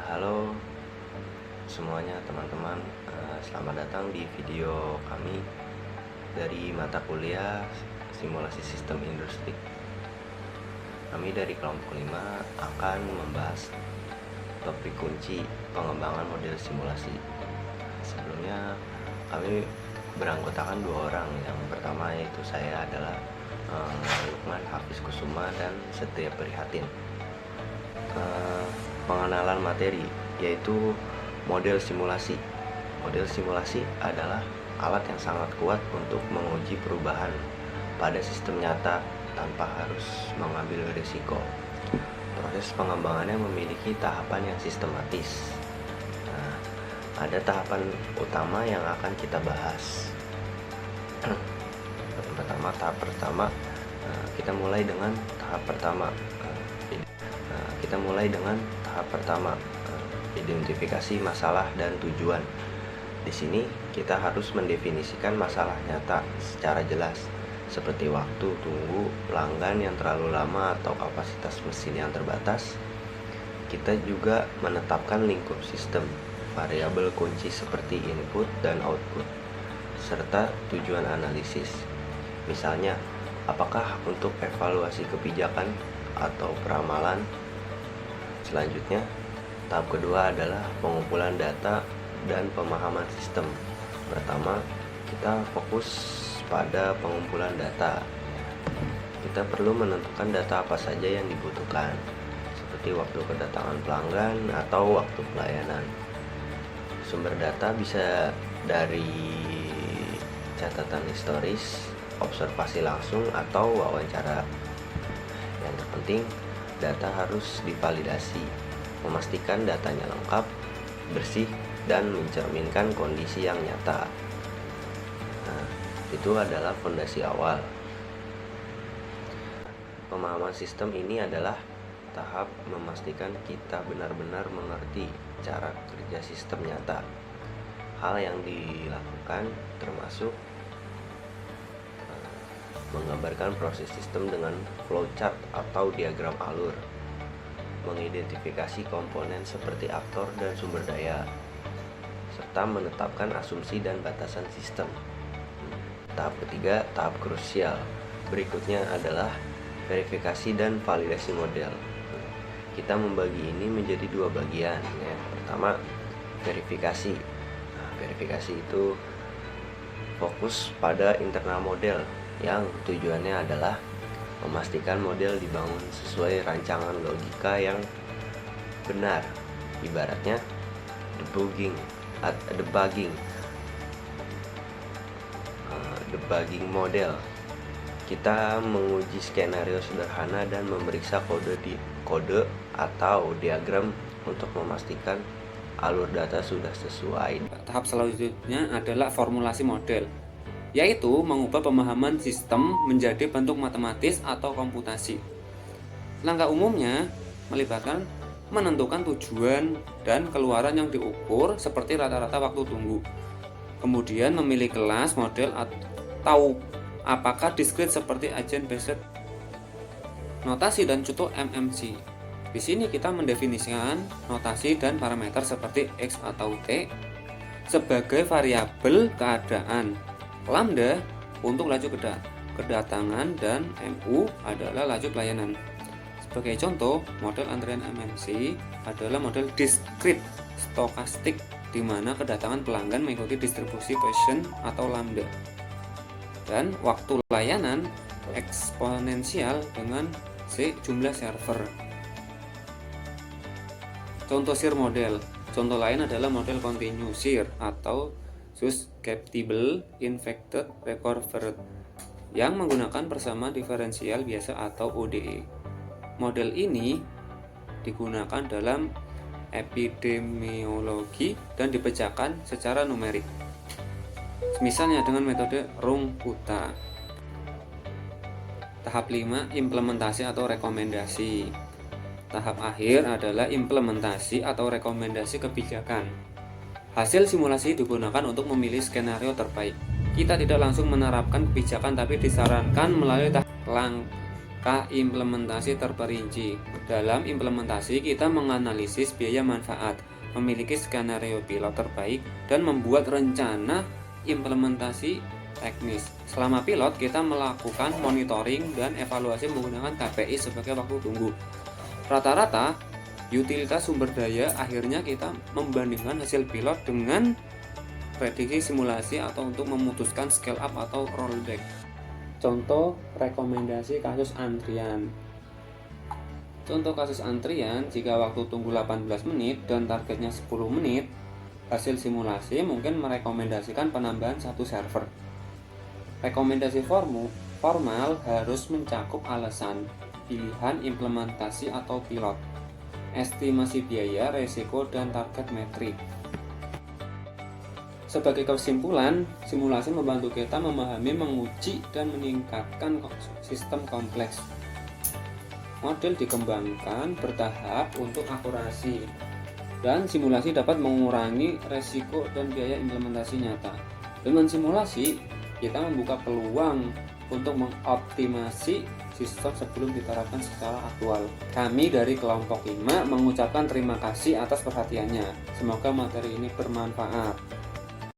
Halo semuanya teman-teman, selamat datang di video kami dari mata kuliah Simulasi Sistem Industri. Kami dari kelompok 5 akan membahas topik kunci pengembangan model simulasi. Sebelumnya kami beranggotakan 2 orang. Yang pertama yaitu saya adalah Lukman Hafiz Kusuma dan Setia Prihatin. Pengenalan materi yaitu model simulasi. Model simulasi adalah alat yang sangat kuat untuk menguji perubahan pada sistem nyata tanpa harus mengambil risiko. Proses pengembangannya memiliki tahapan yang sistematis. Nah, ada tahapan utama yang akan kita bahas. Tahap pertama, kita mulai dengan tahap pertama. Identifikasi masalah dan tujuan. Di sini kita harus mendefinisikan masalah nyata secara jelas, seperti waktu tunggu pelanggan yang terlalu lama atau kapasitas mesin yang terbatas. Kita juga menetapkan lingkup sistem, variabel kunci seperti input dan output, serta tujuan analisis. Misalnya, apakah untuk evaluasi kebijakan atau peramalan. Selanjutnya, tahap kedua adalah pengumpulan data dan pemahaman sistem. Pertama, kita fokus pada pengumpulan data. Kita perlu menentukan data apa saja yang dibutuhkan, seperti waktu kedatangan pelanggan atau waktu pelayanan. Sumber data bisa dari catatan historis, observasi langsung, atau wawancara. Yang terpenting, data harus divalidasi, memastikan datanya lengkap, bersih, dan mencerminkan kondisi yang nyata. Nah, itu adalah fondasi awal. Pemahaman sistem ini adalah tahap memastikan kita benar-benar mengerti cara kerja sistem nyata. Hal yang dilakukan termasuk menggambarkan proses sistem dengan flowchart atau diagram alur, mengidentifikasi komponen seperti aktor dan sumber daya, serta menetapkan asumsi dan batasan sistem. Tahap ketiga, tahap krusial. Berikutnya adalah verifikasi dan validasi model. Kita membagi ini menjadi 2 bagian. Pertama, verifikasi. Verifikasi itu fokus pada internal model, yang tujuannya adalah memastikan model dibangun sesuai rancangan logika yang benar. Ibaratnya debugging model. Kita menguji skenario sederhana dan memeriksa kode atau diagram untuk memastikan alur data sudah sesuai. Tahap selanjutnya adalah formulasi model, yaitu mengubah pemahaman sistem menjadi bentuk matematis atau komputasi. Langkah umumnya melibatkan menentukan tujuan dan keluaran yang diukur seperti rata-rata waktu tunggu. Kemudian memilih kelas model atau apakah discrete seperti agent based notasi dan contoh MMC. Di sini kita mendefinisikan notasi dan parameter seperti X atau T sebagai variabel keadaan, lambda untuk laju kedatangan, dan MU adalah laju pelayanan. Sebagai contoh, model antrian MMC adalah model discrete stokastik di mana kedatangan pelanggan mengikuti distribusi Poisson atau lambda, dan waktu layanan eksponensial dengan C jumlah server. Contoh SIR model. Contoh lain adalah model continuous SIR atau susceptible infected recovered yang menggunakan persamaan diferensial biasa atau ODE. Model ini digunakan dalam epidemiologi dan dipecahkan secara numerik, misalnya dengan metode Runge-Kutta. Tahap 5, implementasi atau rekomendasi. Tahap akhir adalah implementasi atau rekomendasi kebijakan. Hasil simulasi digunakan untuk memilih skenario terbaik. Kita tidak langsung menerapkan kebijakan, tapi disarankan melalui K. Implementasi terperinci. Dalam implementasi, kita menganalisis biaya manfaat, memiliki skenario pilot terbaik, dan membuat rencana implementasi teknis. Selama pilot, kita melakukan monitoring dan evaluasi menggunakan KPI sebagai waktu tunggu. Rata-rata, utilitas sumber daya akhirnya kita membandingkan hasil pilot dengan prediksi simulasi atau untuk memutuskan scale up atau rollback. Contoh rekomendasi kasus antrian. Contoh kasus antrian, jika waktu tunggu 18 menit dan targetnya 10 menit, hasil simulasi mungkin merekomendasikan penambahan satu server. Rekomendasi formal harus mencakup alasan, pilihan implementasi atau pilot, estimasi biaya, resiko, dan target metrik. Sebagai kesimpulan, simulasi membantu kita memahami, menguji, dan meningkatkan sistem kompleks. Model dikembangkan bertahap untuk akurasi, dan simulasi dapat mengurangi resiko dan biaya implementasi nyata. Dengan simulasi, kita membuka peluang untuk mengoptimasi sistem sebelum diterapkan secara aktual. Kami dari kelompok 5 mengucapkan terima kasih atas perhatiannya. Semoga materi ini bermanfaat.